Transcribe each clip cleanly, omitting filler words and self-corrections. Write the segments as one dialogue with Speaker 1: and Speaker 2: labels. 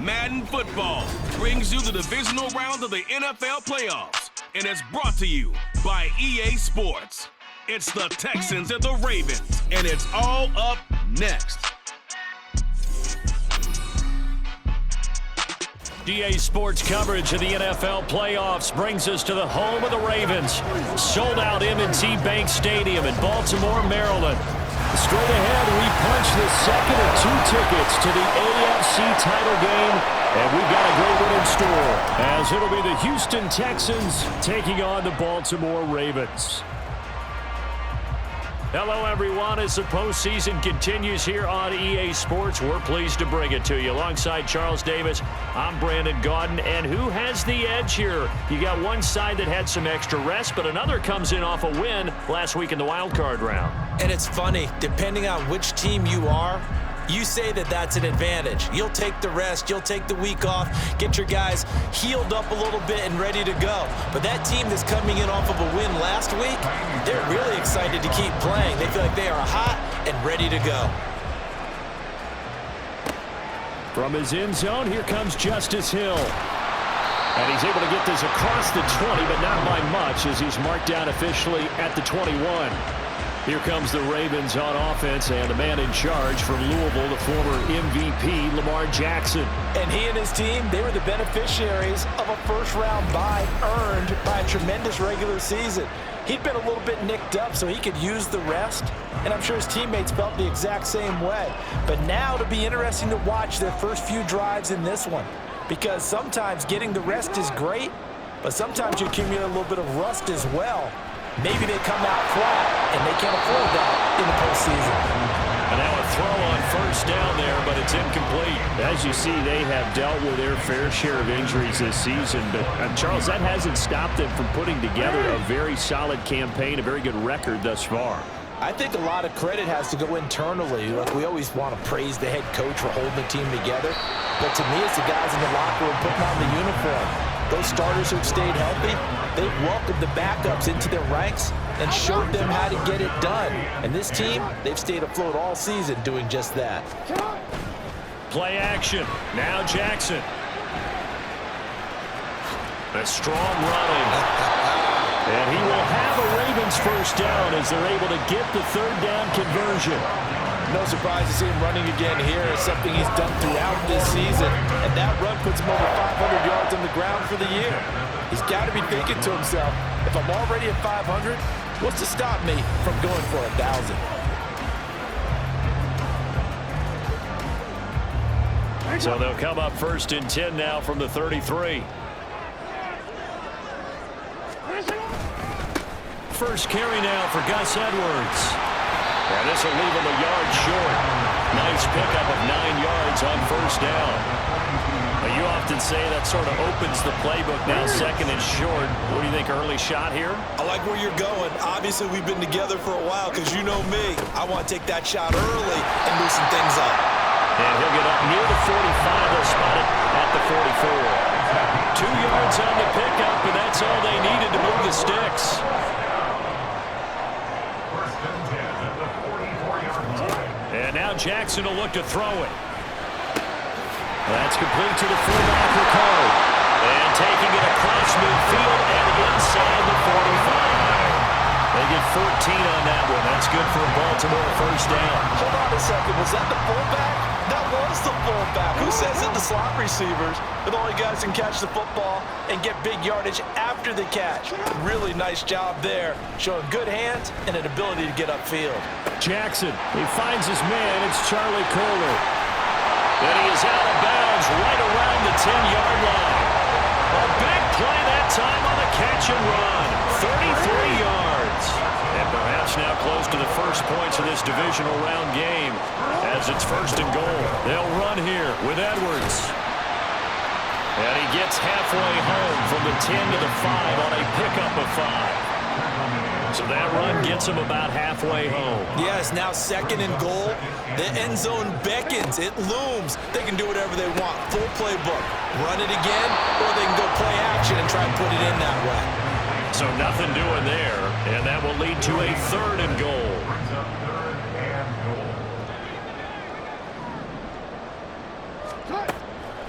Speaker 1: Madden Football brings you the divisional round of the NFL playoffs, and it's brought to you by EA Sports. It's the Texans and the Ravens, and it's all up next.
Speaker 2: EA Sports coverage of the NFL playoffs brings us to the home of the Ravens. Sold out M&T Bank Stadium in Baltimore, Maryland. Straight ahead, we punch the second of 2 tickets to the AFC title game, and we've got a great one in store, as it'll be the Houston Texans taking on the Baltimore Ravens. Hello, everyone. As the postseason continues here on EA Sports, we're pleased to bring it to you. Alongside Charles Davis, I'm Brandon Gaudin. And who has the edge here? You got one side that had some extra rest, but another comes in off a win last week in the wild card round.
Speaker 3: And it's funny, depending on which team you are, you say that that's an advantage. You'll take the rest, you'll take the week off, get your guys healed up a little bit and ready to go. But that team that's coming in off of a win last week, they're really excited to keep playing. They feel like they are hot and ready to go.
Speaker 2: From his end zone, here comes Justice Hill. And he's able to get this across the 20, but not by much, as he's marked down officially at the 21. Here comes the Ravens on offense, and the man in charge from Louisville, the former MVP, Lamar Jackson.
Speaker 3: And he and his team, they were the beneficiaries of a first-round bye earned by a tremendous regular season. He'd been a little bit nicked up, so he could use the rest, and I'm sure his teammates felt the exact same way. But now it'll be interesting to watch their first few drives in this one, because sometimes getting the rest is great, but sometimes you accumulate a little bit of rust as well. Maybe they come out flat, and they can't afford that in the postseason.
Speaker 2: And now a throw on first down there, but it's incomplete. As you see, they have dealt with their fair share of injuries this season. But, Charles, that hasn't stopped them from putting together a very solid campaign, a very good record thus far.
Speaker 3: I think a lot of credit has to go internally. Look, we always want to praise the head coach for holding the team together. But to me, it's the guys in the locker room putting on the uniform. Those starters who've stayed healthy, they've welcomed the backups into their ranks and showed them how to get it done. And this team, they've stayed afloat all season doing just that.
Speaker 2: Play action. Now Jackson. A strong running. And he will have a Ravens first down as they're able to get the third down conversion.
Speaker 3: No surprise to see him running again here. It's something he's done throughout this season. And that run puts him over 500 yards on the ground for the year. He's got to be thinking to himself, if I'm already at 500, what's to stop me from going for 1,000?
Speaker 2: So they'll come up first and 10 now from the 33. First carry now for Gus Edwards. And this will leave him a yard short. Nice pickup of 9 yards on first down. Now, you often say that sort of opens the playbook now, second and short. What do you think, early shot here?
Speaker 3: I like where you're going. Obviously, we've been together for a while because you know me. I want to take that shot early and loosen things up.
Speaker 2: And he'll get up near the 45. They'll spot it at the 44. 2 yards on the pickup, and that's all they needed to move the sticks. And now Jackson will look to throw it. That's complete to the fullback, Ricard. And taking it across midfield and inside the 45. They get 14 on that one. That's good for a Baltimore first down.
Speaker 3: Hold on a second. Was that the fullback? That was the fullback. Who says it? The slot receivers. They're the only guys who can catch the football and get big yardage after the catch. Really nice job there, showing good hands and an ability to get upfield.
Speaker 2: Jackson, he finds his man. It's Charlie Kohler. And he is out of bounds right around the 10-yard line. A big play that time on the catch and run. 33 yards. And perhaps now close to the first points of this divisional round game as it's first and goal. They'll run here with Edwards. And he gets halfway home from the 10 to the 5 on a pickup of 5. So that run gets him about halfway home.
Speaker 3: Yes, now second and goal. The end zone beckons. It looms. They can do whatever they want. Full playbook. Run it again, or they can go play action and try and put it in that way.
Speaker 2: So nothing doing there, and that will lead to a third and goal.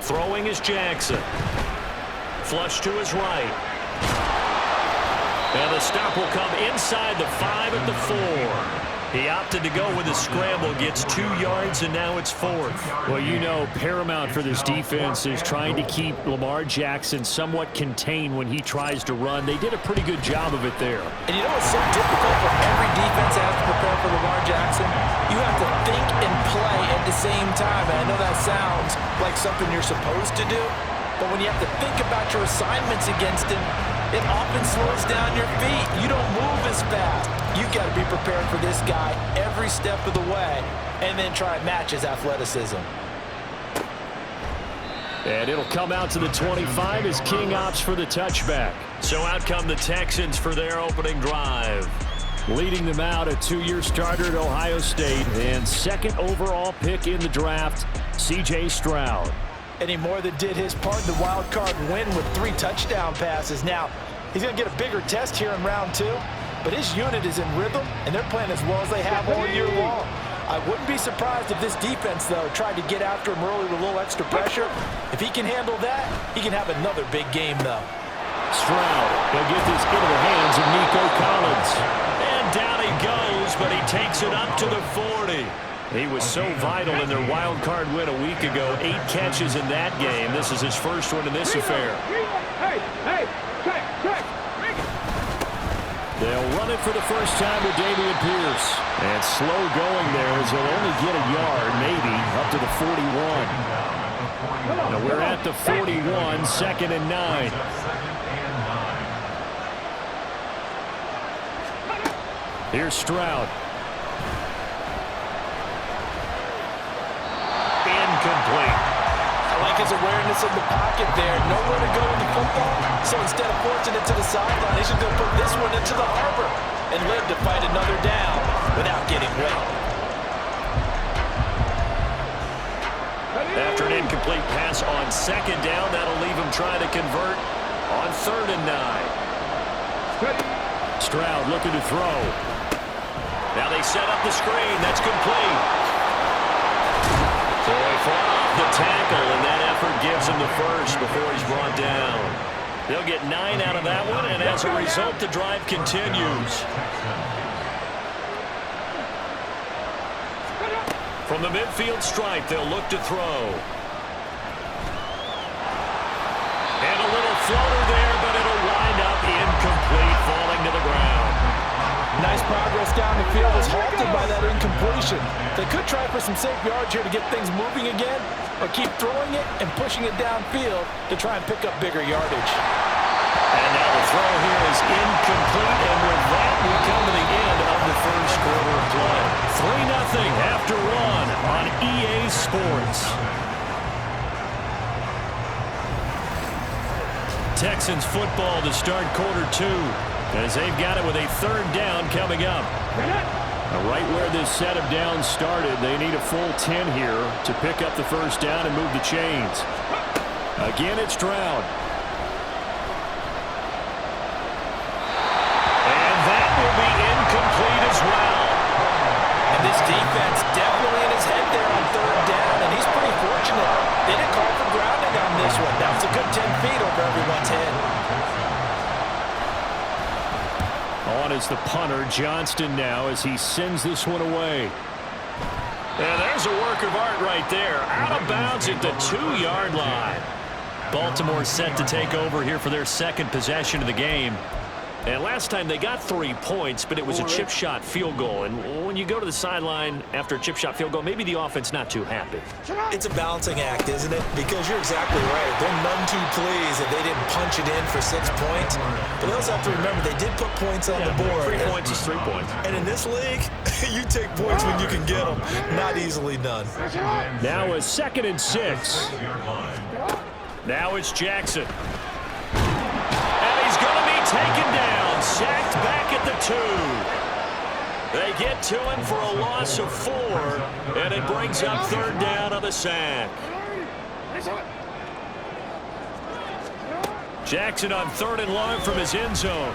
Speaker 2: Throwing is Jackson. Flush to his right. And the stop will come inside the 5 at the 4. He opted to go with a scramble, gets 2 yards, and now it's 4th.
Speaker 4: Well, you know, paramount for this defense is trying to keep Lamar Jackson somewhat contained when he tries to run. They did a pretty good job of it there.
Speaker 3: And you know what's so difficult for every defense that has to prepare for Lamar Jackson? You have to think and play at the same time. And I know that sounds like something you're supposed to do, but when you have to think about your assignments against him, it often slows down your feet. You don't move as fast. You've got to be prepared for this guy every step of the way and then try and match his athleticism.
Speaker 4: And it'll come out to the 25 as King opts for the touchback.
Speaker 2: So out come the Texans for their opening drive.
Speaker 4: Leading them out, a 2-year starter at Ohio State and 2nd overall pick in the draft, C.J. Stroud.
Speaker 3: And he more than did his part in the wild card win with 3 touchdown passes. Now, he's going to get a bigger test here in round 2, but his unit is in rhythm, and they're playing as well as they have all year long. I wouldn't be surprised if this defense, though, tried to get after him early with a little extra pressure. If he can handle that, he can have another big game, though.
Speaker 4: Stroud will get this into the hands of Nico Collins.
Speaker 2: And down he goes, but he takes it up to the 40.
Speaker 4: He was so vital in their wild card win a week ago. 8 catches in that game. This is his first one in this affair. They'll run it for the first time with Dameon Pierce. And slow going there as he'll only get a yard, maybe, up to the 41. Now we're at the 41, 2nd and 9. Here's Stroud.
Speaker 2: Incomplete.
Speaker 3: I like his awareness in the pocket there. Nowhere to go with the football. So instead of forcing it to the sideline, he's just going to put this one into the harbor and live to fight another down without getting wet.
Speaker 2: After an incomplete pass on 2nd down, that'll leave him trying to convert on 3rd and 9.
Speaker 4: Stroud looking to throw.
Speaker 2: Now they set up the screen. That's complete. So he fought off the tackle, and that effort gives him the first before he's brought down. They'll get 9 out of that one, and as a result, the drive continues. From the midfield stripe, they'll look to throw. And a little floater there, but it'll wind up incomplete, falling to the ground.
Speaker 3: Nice progress down the field is halted by that incompletion. They could try for some safe yards here to get things moving again, or keep throwing it and pushing it downfield to try and pick up bigger yardage.
Speaker 2: And now the throw here is incomplete, and with that, we come to the end of the first quarter of play. 3-0 after 1 on EA Sports. Texans football to start quarter 2. As they've got it with a 3rd down coming up.
Speaker 4: Right where this set of downs started, they need a full 10 here to pick up the first down and move the chains. Again, it's Stroud.
Speaker 2: And that will be incomplete as well.
Speaker 3: And this defense definitely in his head there on 3rd down, and he's pretty fortunate. They didn't call for grounding on this one. That was a good 10 feet over everyone's head.
Speaker 4: On is the punter, Johnston now, as he sends this one away.
Speaker 2: And there's a work of art right there. Out of bounds at the 2-yard line. Baltimore set to take over here for their 2nd possession of the game. And last time they got 3 points, but it was a chip shot field goal. And when you go to the sideline after a chip shot field goal, maybe the offense not too happy.
Speaker 3: It's a balancing act, isn't it? Because you're exactly right. They're none too pleased that they didn't punch it in for 6 points. But they also have to remember they did put points on the board.
Speaker 2: 3 points is 3 points.
Speaker 3: And in this league, you take points when you can get them. Not easily done.
Speaker 4: Now a 2nd and 6.
Speaker 2: Now it's Jackson. And he's going to be taken down, sacked back at the 2. They get to him for a loss of 4, and it brings up 3rd down on the sack. Jackson on 3rd and long from his end zone.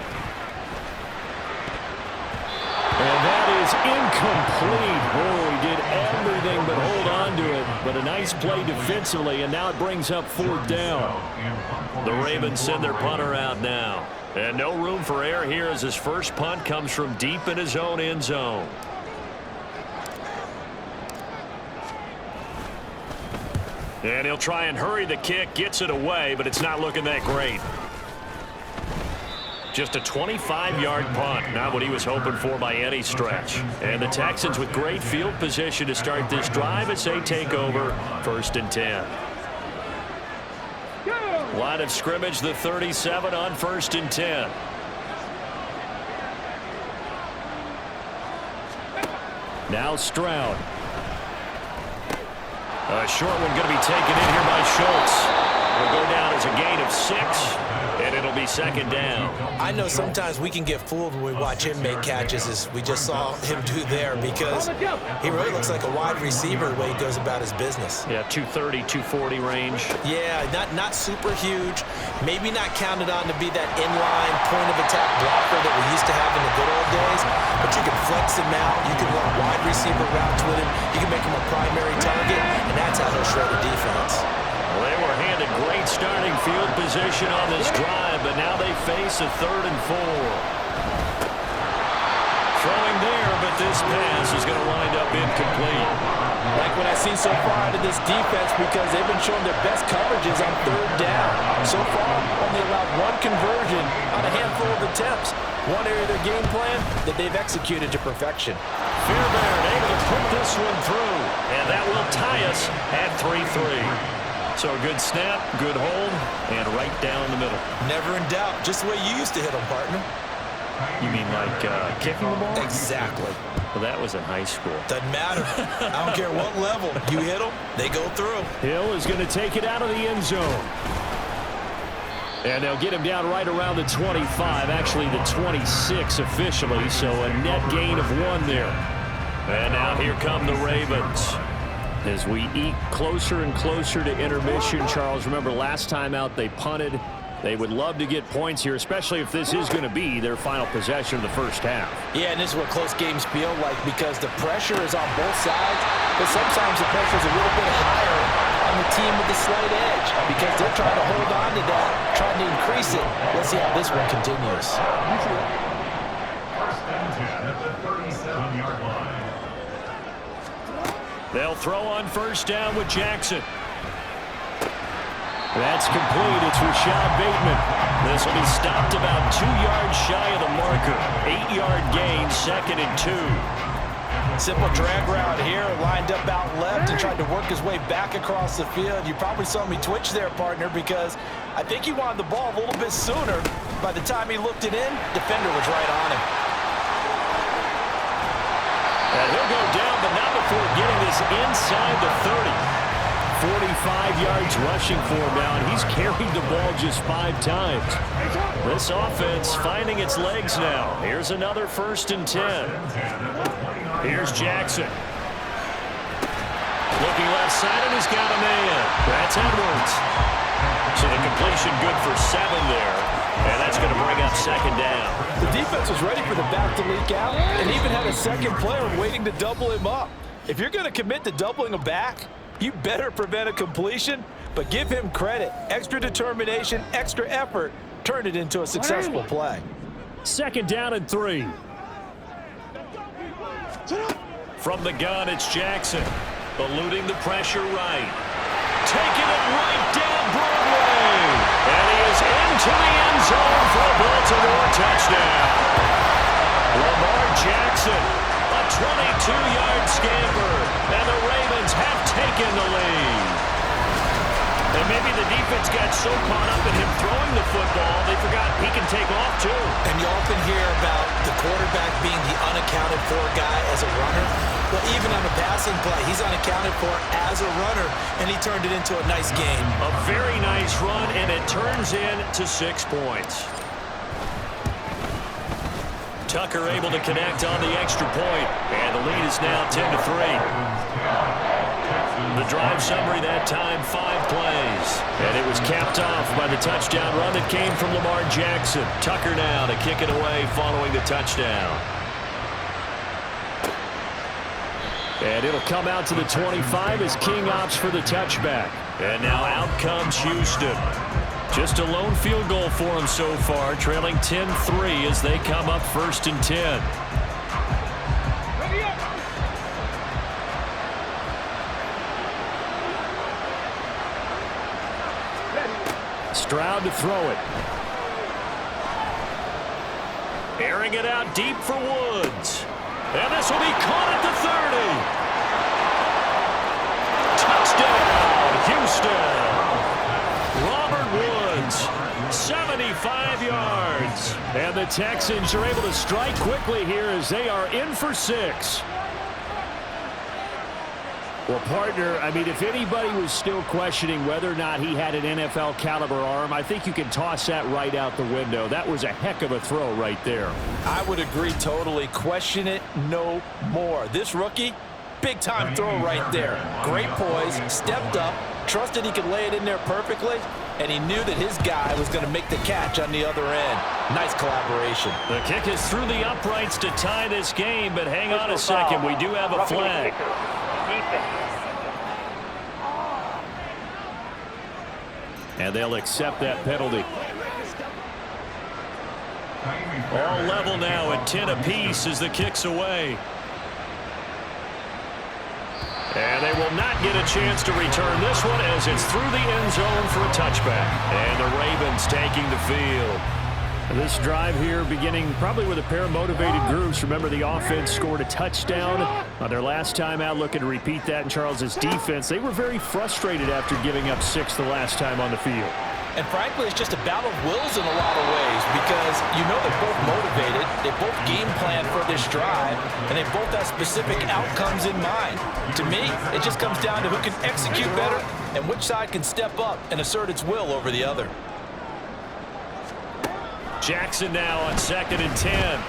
Speaker 4: And that is incomplete. Oh, he did everything but hold on to it. but a nice play defensively, and now it brings up 4th down.
Speaker 2: The Ravens send their punter out now. And no room for error here as his first punt comes from deep in his own end zone. And he'll try and hurry the kick, gets it away, but it's not looking that great. Just a 25-yard punt, not what he was hoping for by any stretch. And the Texans with great field position to start this drive as they take over 1st and 10. Line of scrimmage, the 37 on 1st and 10.
Speaker 4: Now Stroud.
Speaker 2: A short one going to be taken in here by Schultz. Will go down as a gain of 6, and it'll be 2nd down.
Speaker 3: I know sometimes we can get fooled when we watch him make catches, as we just saw him do there, because he really looks like a wide receiver the way he goes about his business.
Speaker 2: Yeah, 230, 240 range.
Speaker 3: Yeah, not super huge. Maybe not counted on to be that inline point-of-attack blocker that we used to have in the good old days, but you can flex him out. You can run wide receiver routes with him. You can make him a primary target, and that's how he'll shred a defense.
Speaker 2: Well, they were handed great starting field position on this drive, but now they face a 3rd and 4. Throwing there, but this pass is going to wind up incomplete.
Speaker 3: Like what I've seen so far out of this defense, because they've been showing their best coverages on 3rd down. So far, only allowed 1 conversion on a handful of attempts. One area of their game plan that they've executed to perfection.
Speaker 2: Fairbairn able to put this one through, and that will tie us at 3-3. So a good snap, good hold, and right down the middle.
Speaker 3: Never in doubt. Just the way you used to hit them, partner.
Speaker 2: You mean like kicking the ball?
Speaker 3: Exactly.
Speaker 2: Well, that was in high school.
Speaker 3: Doesn't matter. I don't care what level. You hit them, they go through.
Speaker 4: Hill is going to take it out of the end zone. And they'll get him down right around the 25, actually the 26 officially, so a net gain of 1 there.
Speaker 2: And now here come the Ravens.
Speaker 4: As we eke closer and closer to intermission, Charles, remember last time out they punted. They would love to get points here, especially if this is going to be their final possession of the first half.
Speaker 3: Yeah, and this is what close games feel like, because the pressure is on both sides, but sometimes the pressure is a little bit higher on the team with the slight edge, because they're trying to hold on to that, trying to increase it. Let's see how this one continues.
Speaker 2: They'll throw on 1st down with Jackson.
Speaker 4: That's complete. It's Rashad Bateman.
Speaker 2: This will be stopped about 2 yards shy of the marker. 8-yard gain, 2nd and 2.
Speaker 3: Simple drag route here, lined up out left and tried to work his way back across the field. You probably saw me twitch there, partner, because I think he wanted the ball a little bit sooner. By the time he looked it in, defender was right on him.
Speaker 2: And he'll go down, but not before getting this inside the 30.
Speaker 4: 45 yards rushing for him now, and he's carried the ball just 5 times.
Speaker 2: This offense finding its legs now. Here's another 1st and 10. Here's Jackson. Looking left side, and he's got a man. That's Edwards. So the completion good for 7 there. And that's going to bring up 2nd down.
Speaker 3: The defense was ready for the back to leak out and even had a second player waiting to double him up. If you're going to commit to doubling a back, you better prevent a completion, but give him credit. Extra determination, extra effort, turned it into a successful play.
Speaker 4: 2nd down and 3.
Speaker 2: From the gun, it's Jackson. Eluding the pressure right. Taking it right down Broadway. And he is into the end zone for a Baltimore touchdown. Lamar Jackson, a 22-yard scamper. And the Ravens have taken the lead. And maybe the defense got so caught up in him throwing the football, they forgot he can take off too.
Speaker 3: And you often hear about the quarterback being the unaccounted for guy as a runner. Well, even on a passing play, he's unaccounted for as a runner, and he turned it into a nice game.
Speaker 2: A very nice run, and it turns into 6 points. Tucker able to connect on the extra point, and the lead is now 10-3. The drive summary that time, 5 plays. And it was capped off by the touchdown run that came from Lamar Jackson. Tucker now to kick it away following the touchdown.
Speaker 4: And it'll come out to the 25 as King opts for the touchback. And now out comes Houston. Just a lone field goal for them so far, trailing 10-3 as they come up 1st and 10. Stroud to throw it. Airing it out deep for Woods. And this will be caught at the 30. Touchdown, Houston. Robert Woods, 75 yards. And the Texans are able to strike quickly here as they are in for 6. Well, partner, I mean, if anybody was still questioning whether or not he had an NFL caliber arm, I think you can toss that right out the window. That was a heck of a throw right there.
Speaker 3: I would agree totally. Question it no more. This rookie, big-time throw right there. Great poise, stepped up, trusted he could lay it in there perfectly, and he knew that his guy was going to make the catch on the other end. Nice collaboration.
Speaker 4: The kick is through the uprights to tie this game, but hang on a second. We do have a flag. And they'll accept that penalty. All level now at 10 apiece as the kick's away. And they will not get a chance to return this one as it's through the end zone for a touchback. And the Ravens taking the field. This drive here beginning probably with a pair of motivated groups. Remember, the offense scored a touchdown on their last time out. Looking to repeat that in Charles's defense. They were very frustrated after giving up 6 the last time on the field.
Speaker 3: And frankly, it's just a battle of wills in a lot of ways because you know they're both motivated, they both game plan for this drive, and they both have specific outcomes in mind. To me, it just comes down to who can execute better and which side can step up and assert its will over the other.
Speaker 4: Jackson now on 2nd and 10.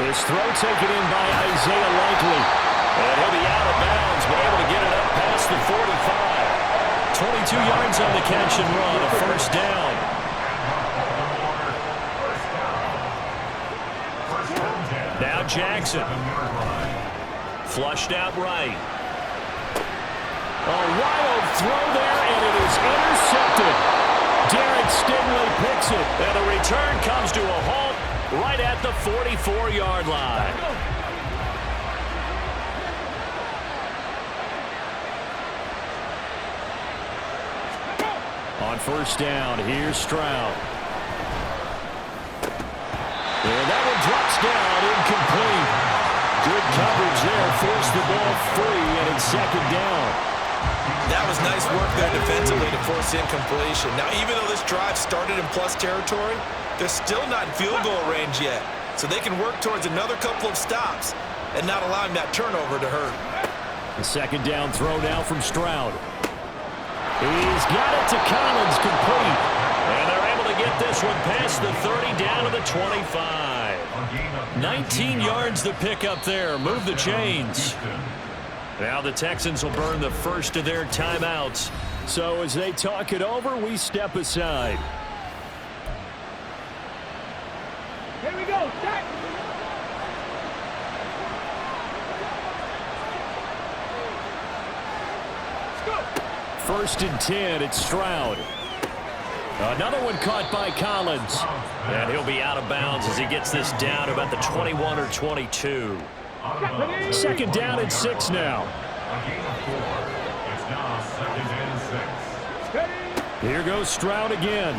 Speaker 4: This throw taken in by Isaiah Likely. And he'll be out of bounds, but able to get it up past the 45. 22 yards on the catch and run, a first down. Now Jackson. Flushed out right. A wild throw there, and it is intercepted. Derek Stingley picks it, and the return comes to a halt right at the 44-yard line. On first down, here's Stroud. And that one drops down, incomplete. Good coverage there, forced the ball free, and it's 2nd down.
Speaker 3: That was nice work there defensively to force incompletion. Now, even though this drive started in plus territory, they're still not in field goal range yet. So they can work towards another couple of stops and not allowing that turnover to hurt.
Speaker 4: The 2nd down throw now from Stroud. He's got it to Collins, complete. And they're able to get this one past the 30 down to the 25. 19 yards to pick up there. Move the chains. Now the Texans will burn the first of their timeouts. So as they talk it over, we step aside.
Speaker 5: Here we go. Set. Let's go.
Speaker 4: 1st and 10, it's Stroud. Another one caught by Collins. And he'll be out of bounds as he gets this down about the 21 or 22. 2nd down and 6 now. Here goes Stroud again.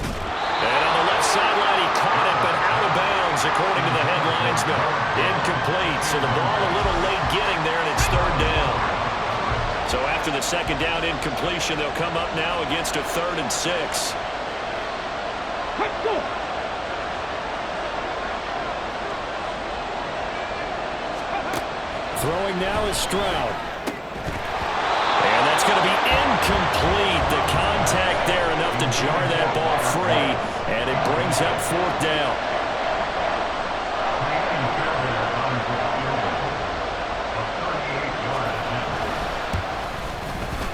Speaker 4: And on the left sideline, he caught it, but out of bounds, according to the head linesman. Incomplete, so the ball a little late getting there, and it's 3rd down. So after the 2nd down incompletion, they'll come up now against a 3rd and 6.
Speaker 5: Let's go.
Speaker 4: Throwing now is Stroud. And that's going to be incomplete. The contact there enough to jar that ball free, and it brings up 4th down.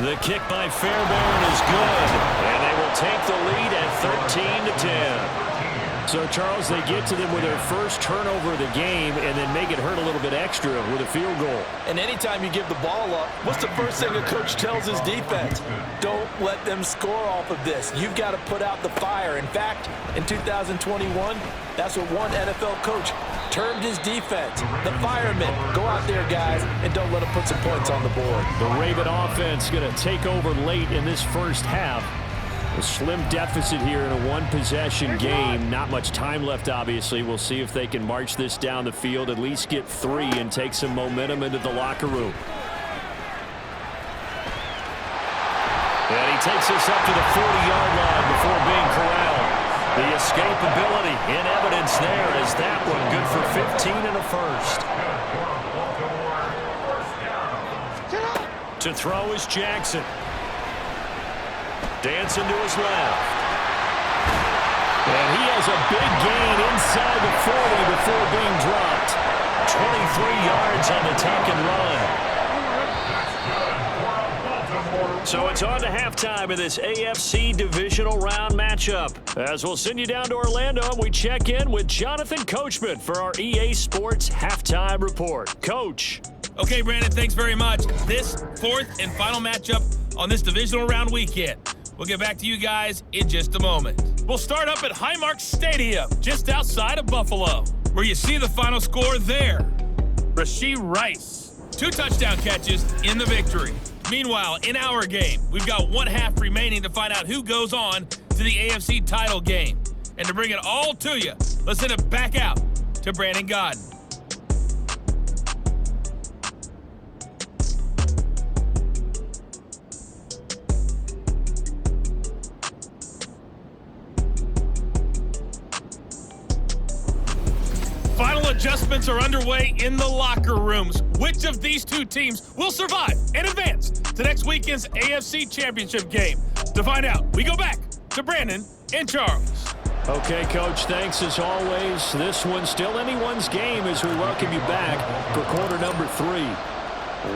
Speaker 4: The kick by Fairbairn is good, and they will take the lead at 13-10. So, Charles, they get to them with their first turnover of the game and then make it hurt a little bit extra with a field goal.
Speaker 3: And anytime you give the ball up, what's the first thing a coach tells his defense? Don't let them score off of this. You've got to put out the fire. In fact, in 2021, that's what one NFL coach termed his defense. The firemen. Go out there, guys, and don't let them put some points on the board.
Speaker 4: The Raven offense going to take over late in this first half. A slim deficit here in a one-possession game. Not much time left, obviously. We'll see if they can march this down the field, at least get 3 and take some momentum into the locker room. And he takes us up to the 40-yard line before being corralled. The escapability in evidence there as that one good for 15 and a first. To throw is Jackson. Dancing to his left. And he has a big gain inside the 40 before being dropped. 23 yards on the take and run. So it's on to halftime of this AFC Divisional Round matchup. As we'll send you down to Orlando, and we check in with Jonathan Coachman for our EA Sports Halftime Report. Coach.
Speaker 6: Okay, Brandon, thanks very much. This fourth and final matchup on this Divisional Round weekend. We'll get back to you guys in just a moment. We'll start up at Highmark Stadium, just outside of Buffalo, where you see the final score there. Rashee Rice, 2 touchdown catches in the victory. Meanwhile, in our game, we've got 1 half remaining to find out who goes on to the AFC title game. And to bring it all to you, let's send it back out to Brandon Godden. Final adjustments are underway in the locker rooms. Which of these 2 teams will survive and advance to next weekend's AFC Championship game? To find out, we go back to Brandon and Charles.
Speaker 4: Okay, Coach, thanks as always. This one's still anyone's game as we welcome you back for quarter number 3.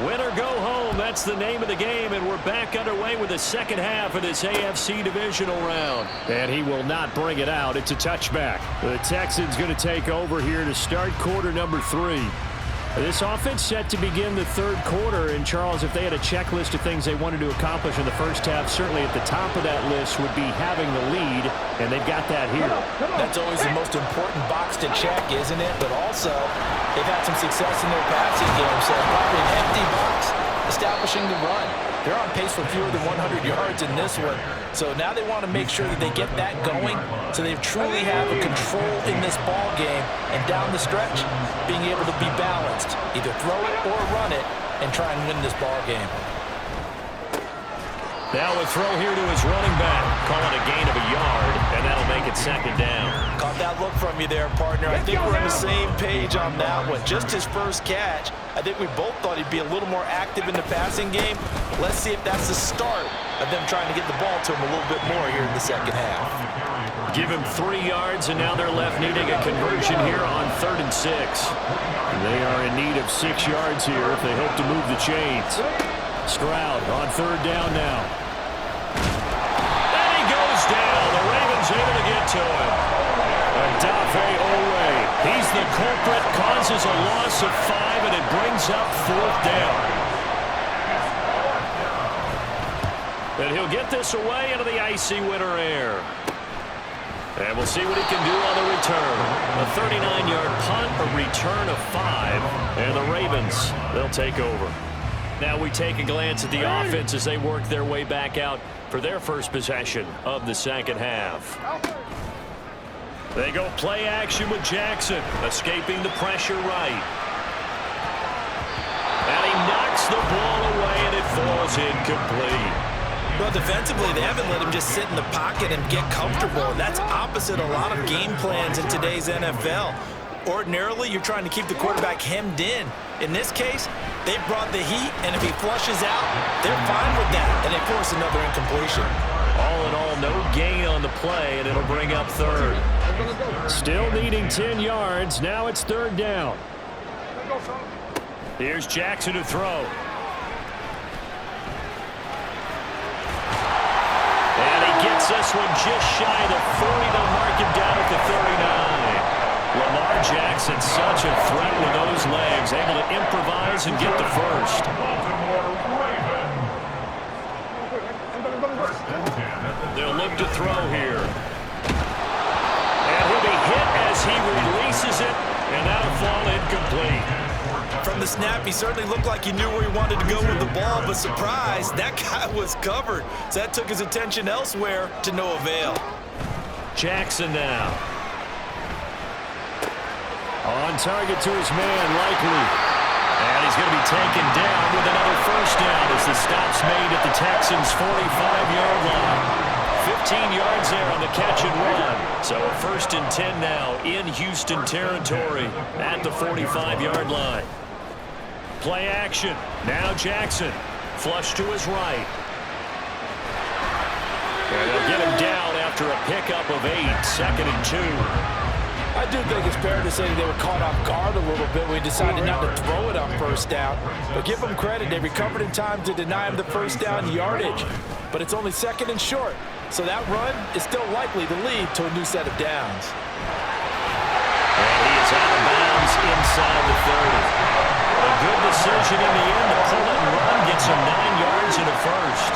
Speaker 4: Win or go home, that's the name of the game, and we're back underway with the second half of this AFC Divisional Round. And he will not bring it out. It's a touchback. The Texans going to take over here to start quarter number 3. This offense set to begin the third quarter, and Charles, if they had a checklist of things they wanted to accomplish in the first half, certainly at the top of that list would be having the lead, and they've got that here.
Speaker 3: That's always the most important box to check, isn't it? But also, they've had some success in their passing game, so probably an empty box establishing the run. They're on pace for fewer than 100 yards in this one, so now they want to make sure that they get that going so they truly have a control in this ball game, and down the stretch, being able to be balanced, either throw it or run it, and try and win this ball game.
Speaker 4: Now a throw here to his running back. Call it a gain of a yard, and that'll make it second down.
Speaker 3: Caught that look from you there, partner. I think we're on the same page on that one. Just his first catch. I think we both thought he'd be a little more active in the passing game. Let's see if that's the start of them trying to get the ball to him a little bit more here in the second half.
Speaker 4: Give him 3 yards, and now they're left needing a conversion here on 3rd and 6. They are in need of 6 yards here if they hope to move the chains. Stroud on 3rd down now. And he goes down. The Ravens able to get to him. Adafe Owe. He's the culprit, causes a loss of 5, and it brings up 4th down. And he'll get this away into the icy winter air. And we'll see what he can do on the return. A 39-yard punt, a return of 5, and the Ravens, they'll take over. Now we take a glance at the offense as they work their way back out for their first possession of the second half. They go play action with Jackson, escaping the pressure right. And he knocks the ball away, and it falls incomplete.
Speaker 3: Well, defensively, they haven't let him just sit in the pocket and get comfortable. And that's opposite a lot of game plans in today's NFL. Ordinarily, you're trying to keep the quarterback hemmed in. In this case, they brought the heat, and if he flushes out, they're fine with that, and they force another incompletion.
Speaker 4: All in all, no gain on the play, and it'll bring up 3rd. Still needing 10 yards. Now it's 3rd down. Here's Jackson to throw. And he gets
Speaker 2: gets this one just shy of the 40. They'll mark him down at the 39. Lamar Jackson, such a threat with those legs, able to improvise and get the first. They'll look to throw here. And he'll be hit as he releases it, and that'll fall incomplete.
Speaker 3: From the snap, he certainly looked like he knew where he wanted to go with the ball, but surprise, that guy was covered. So that took his attention elsewhere to no avail.
Speaker 2: Jackson now.
Speaker 4: On target to his man, likely.
Speaker 2: And he's going to be taken down with another first down as the stop's made at the Texans' 45-yard line. 15 yards there on the catch and run. So a 1st and 10 now in Houston territory at the 45-yard line. Play action. Now Jackson. Flush to his right. And they'll get him down after a pickup of 8. 2nd and 2.
Speaker 3: I do think it's fair to say they were caught off guard a little bit when we decided not to throw it on first down. But give them credit. They recovered in time to deny him the first down yardage. But it's only 2nd and short. So that run is still likely to lead to a new set of downs.
Speaker 2: And he is out of bounds inside the 30. A good decision in the end to pull it and run. Gets him 9 yards and a first.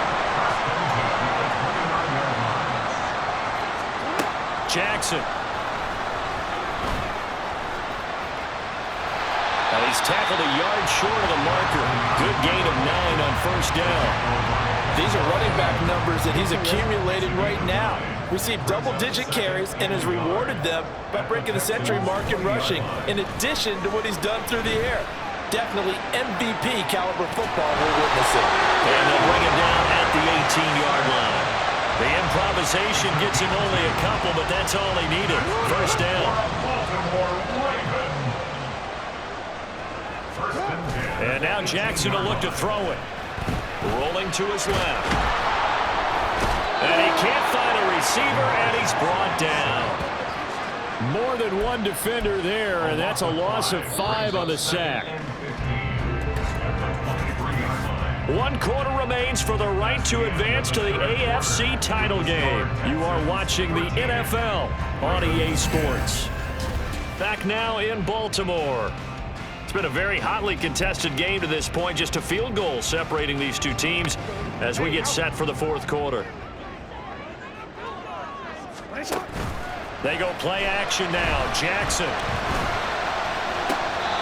Speaker 2: Jackson. And he's tackled a yard short of the marker. Good gain of 9 on first down.
Speaker 3: These are running back numbers that he's accumulated right now. Received double-digit carries and has rewarded them by breaking the century mark in rushing, in addition to what he's done through the air. Definitely MVP caliber football we're witnessing.
Speaker 2: And they'll bring him down at the 18-yard line. The improvisation gets him only a couple, but that's all he needed. First down. And now Jackson will look to throw it. Rolling to his left. And he can't find a receiver, and he's brought down.
Speaker 4: More than one defender there, and that's a loss of 5 on the sack.
Speaker 2: 1 quarter remains for the right to advance to the AFC title game. You are watching the NFL on EA Sports. Back now in Baltimore. It's been a very hotly contested game to this point. Just a field goal separating these two teams as we get set for the 4th quarter. They go play action now. Jackson.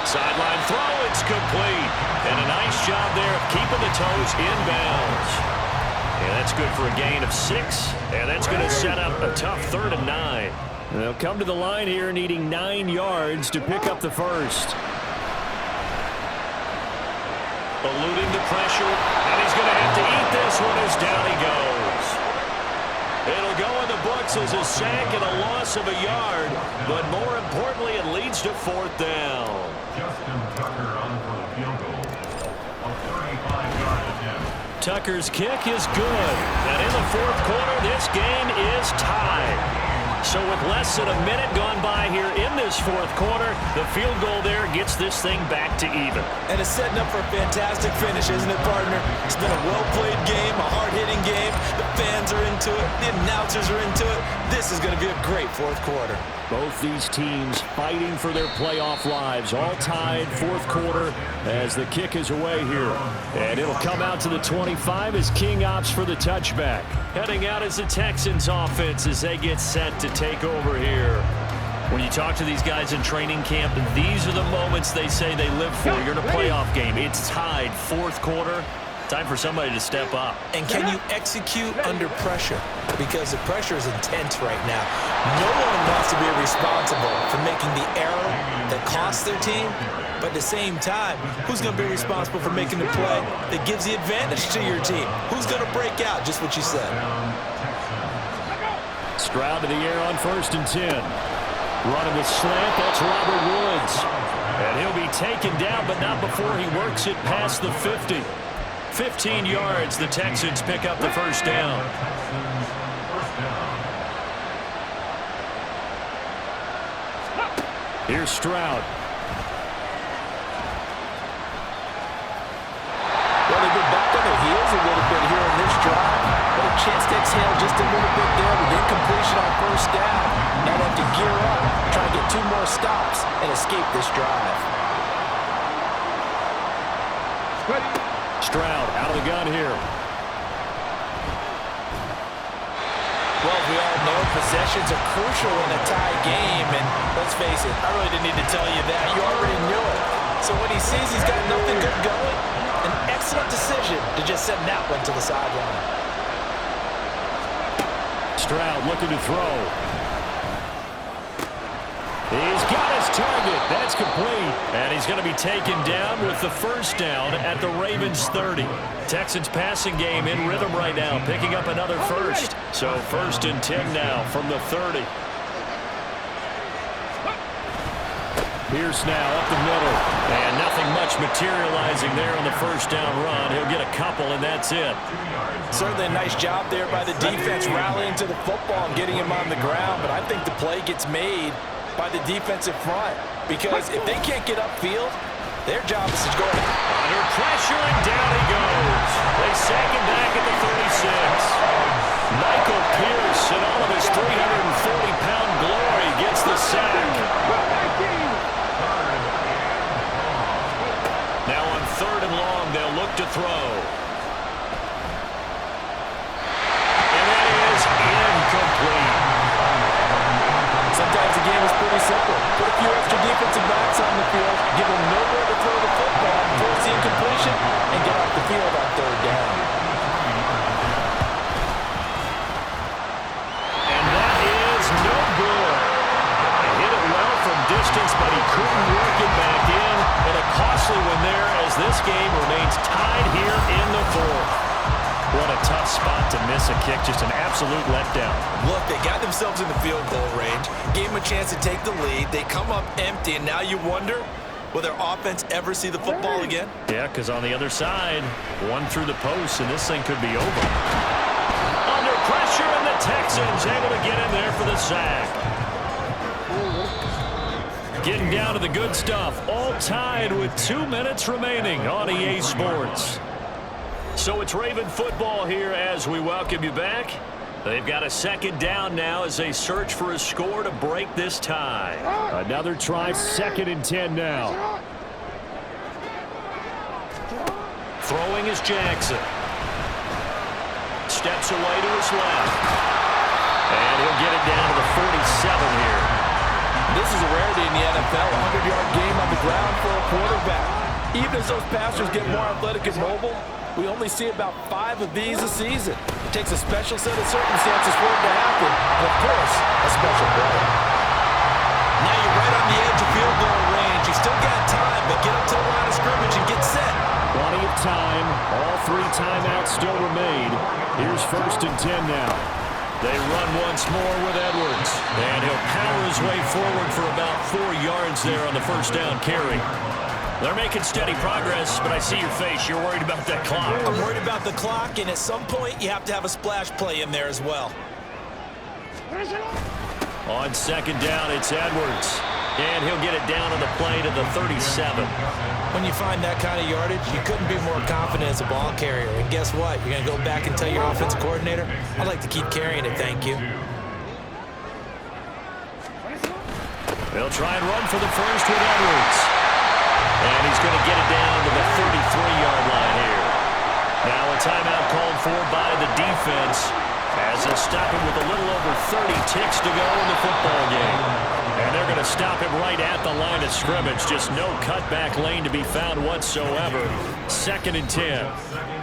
Speaker 2: Sideline throw. It's complete. And a nice job there of keeping the toes inbounds. And that's good for a gain of 6. And that's going to set up a tough 3rd and 9.
Speaker 4: They'll come to the line here needing 9 yards to pick up the first.
Speaker 2: Eluding the pressure, and he's going to have to eat this one as down he goes. It'll go in the books as a sack and a loss of a yard, but more importantly, it leads to 4th down.
Speaker 7: Tucker on for the field goal. A 35-yard attempt.
Speaker 2: Tucker's kick is good, and in the 4th quarter, this game is tied. So with less than a minute gone by here in this 4th quarter, the field goal there gets this thing back to even.
Speaker 3: And it's setting up for a fantastic finish, isn't it, partner? It's been a well-played game, a hard-hitting game. The fans are into it. The announcers are into it. This is going to be a great 4th quarter.
Speaker 4: Both these teams fighting for their playoff lives, all tied 4th quarter as the kick is away here. And it'll come out to the 25 as King opts for the touchback.
Speaker 2: Heading out as the Texans offense as they get set to take over here. When you talk to these guys in training camp, these are the moments they say they live for. You're in a playoff game. It's tied 4th quarter. Time for somebody to step up.
Speaker 3: And can you execute under pressure? Because the pressure is intense right now. No one wants to be responsible for making the error that costs their team. But at the same time, who's going to be responsible for making the play that gives the advantage to your team? Who's going to break out? Just what you said.
Speaker 4: Stroud to the air on 1st and 10. Running the slant, that's Robert Woods.
Speaker 2: And he'll be taken down, but not before he works it past the 50. 15 yards, the Texans pick up the first down.
Speaker 4: Here's Stroud.
Speaker 3: Well, they've been back on their heels a little bit here in this drive. But a chance to exhale just a little bit there with incompletion on first down. Now they have to gear up, try to get 2 more stops, and escape this drive.
Speaker 4: Stroud out of the gun here.
Speaker 3: Well, we all know possessions are crucial in a tie game, and let's face it, I really didn't need to tell you that. You already knew it. So when he sees he's got nothing good going, an excellent decision to just send that one to the sideline.
Speaker 4: Stroud looking to throw. He's got his target. That's complete. And he's going to be taken down with the first down at the Ravens 30. Texans passing game in rhythm right now, picking up another first. So 1st and 10 now from the 30. Pierce now up the middle. And nothing much materializing there on the first down run. He'll get a couple, and that's it.
Speaker 3: Certainly a nice job there by the defense rallying to the football and getting him on the ground. But I think the play gets made by the defensive front, because if they can't get upfield, their job is to go
Speaker 4: under pressure, and down he goes. They sack him back at the 36. Michael Pierce, in all of his 340-pound glory, gets the sack. Now on 3rd and long, they'll look to throw. And that is incomplete.
Speaker 3: Sometimes the game is pretty simple. Put a few extra defensive backs on the field, give them nowhere to throw the football, force the incompletion, and get off the field on 3rd down.
Speaker 4: And that is no good. He hit it well from distance, but he couldn't work it back in. And a costly one there as this game remains tied here in the 4th. What a tough spot to miss a kick. Just an absolute letdown.
Speaker 3: Look, they got themselves in the field goal range, gave them a chance to take the lead. They come up empty, and now you wonder, will their offense ever see the football again?
Speaker 4: Yeah, because on the other side, one through the post, and this thing could be over. Under pressure, and the Texans able to get in there for the sack. Getting down to the good stuff, all tied with 2 minutes remaining on EA Sports. So it's Raven football here as we welcome you back. They've got a 2nd down now as they search for a score to break this tie. Another try, 2nd and 10 now. Throwing is Jackson. Steps away to his left. And he'll get it down to the 47 here.
Speaker 3: This is a rarity in the NFL, a 100-yard game on the ground for a quarterback. Even as those passers get more athletic and mobile, we only see about 5 of these a season. It takes a special set of circumstances for it to happen, and of course, a special player. Now you're right on the edge of field goal range. You still got time, but get up to the line of scrimmage and get set.
Speaker 4: Plenty of time. All 3 timeouts still remain. Here's 1st and 10 now. They run once more with Edwards, and he'll power his way forward for about 4 yards there on the first down carry. They're making steady progress, but I see your face. You're worried about that clock.
Speaker 3: I'm worried about the clock, and at some point, you have to have a splash play in there as well.
Speaker 4: On 2nd down, it's Edwards. And he'll get it down on the play to the 37.
Speaker 3: When you find that kind of yardage, you couldn't be more confident as a ball carrier. And guess what? You're going to go back and tell your offensive coordinator, I'd like to keep carrying it, thank you.
Speaker 4: They'll try and run for the first with Edwards. And he's going to get it down to the 33-yard line here. Now a timeout called for by the defense as they'll stop him with a little over 30 ticks to go in the football game. And they're going to stop him right at the line of scrimmage. Just no cutback lane to be found whatsoever. 2nd and 10.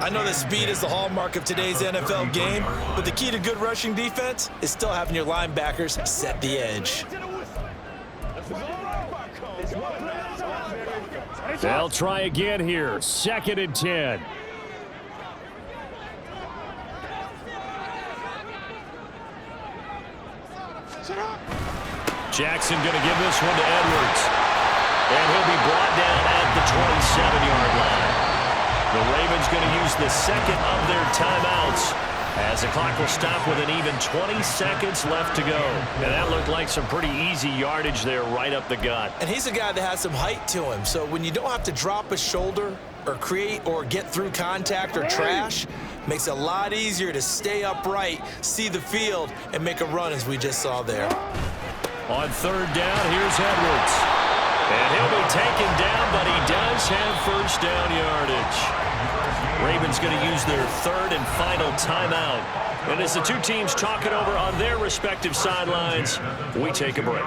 Speaker 3: I know that speed is the hallmark of today's NFL game, but the key to good rushing defense is still having your linebackers set the edge.
Speaker 4: They'll try again here. 2nd and 10. Jackson going to give this one to Edwards. And he'll be brought down at the 27-yard line. The Ravens going to use the 2nd of their timeouts as the clock will stop with an even 20 seconds left to go. And that looked like some pretty easy yardage there right up the gut.
Speaker 3: And he's a guy that has some height to him, so when you don't have to drop a shoulder or create or get through contact or trash, Makes it a lot easier to stay upright, see the field, and make a run as we just saw there.
Speaker 4: On third down, here's Edwards. And he'll be taken down, but he does have first down yardage. Ravens going to use their third and final timeout. And as the two teams talk it over on their respective sidelines, we take a break.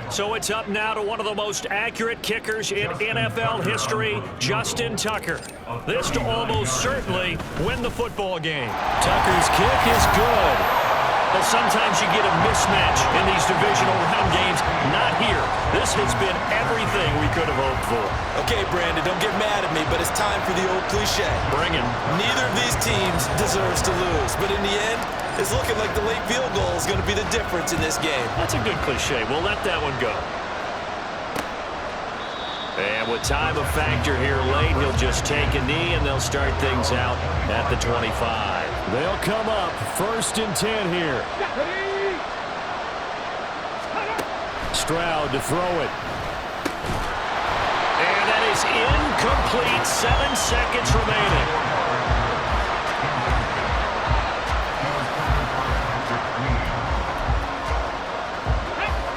Speaker 4: So it's up now to one of the most accurate kickers in NFL history, Justin Tucker. This to almost certainly win the football game. Tucker's kick is good. But sometimes you get a mismatch in these divisional round games. Not here. This has been everything we could have hoped for.
Speaker 3: Okay, Brandon, don't get mad at me, but it's time for the old cliche.
Speaker 4: Bring it.
Speaker 3: Neither of these teams deserves to lose, but in the end, it's looking like the late field goal is going to be the difference in this game.
Speaker 4: That's a good cliche. We'll let that one go. And with time a factor here late, he'll just take a knee, and they'll start things out at the 25. They'll come up 1st and 10 here. Stroud to throw it. And that is incomplete. 7 seconds remaining.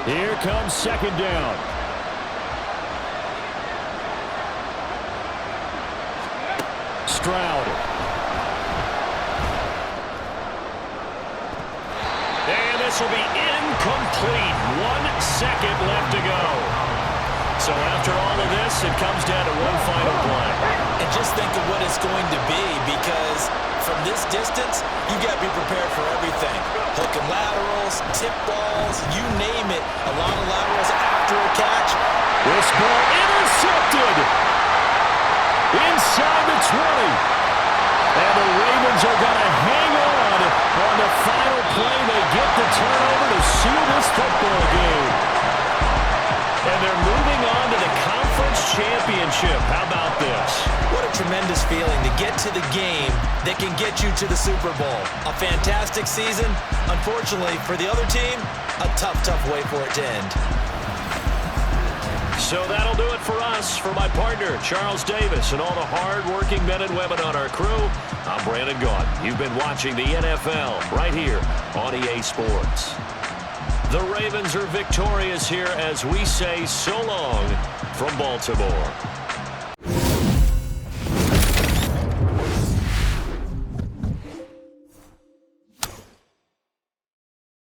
Speaker 4: Here comes 2nd down. Stroud. And this will be incomplete. 1 second left to go. So after all of this, it comes down to one final play.
Speaker 3: And just think of what it's going to be, because from this distance, you got to be prepared for everything. Hook and laterals, tip balls, you name it. A lot of laterals after a catch.
Speaker 4: This ball intercepted. Inside the 20. And the Ravens are going to hang on the final play. They get the turnover to seal this football game. And they're moving on to the Conference Championship. How about this?
Speaker 3: What a tremendous feeling to get to the game that can get you to the Super Bowl. A fantastic season. Unfortunately, for the other team, a tough way for it to end.
Speaker 4: So that'll do it for us. For my partner, Charles Davis, and all the hard-working men and women on our crew, I'm Brandon Gaudin. You've been watching the NFL right here on EA Sports. The Ravens are victorious here as we say so long from Baltimore.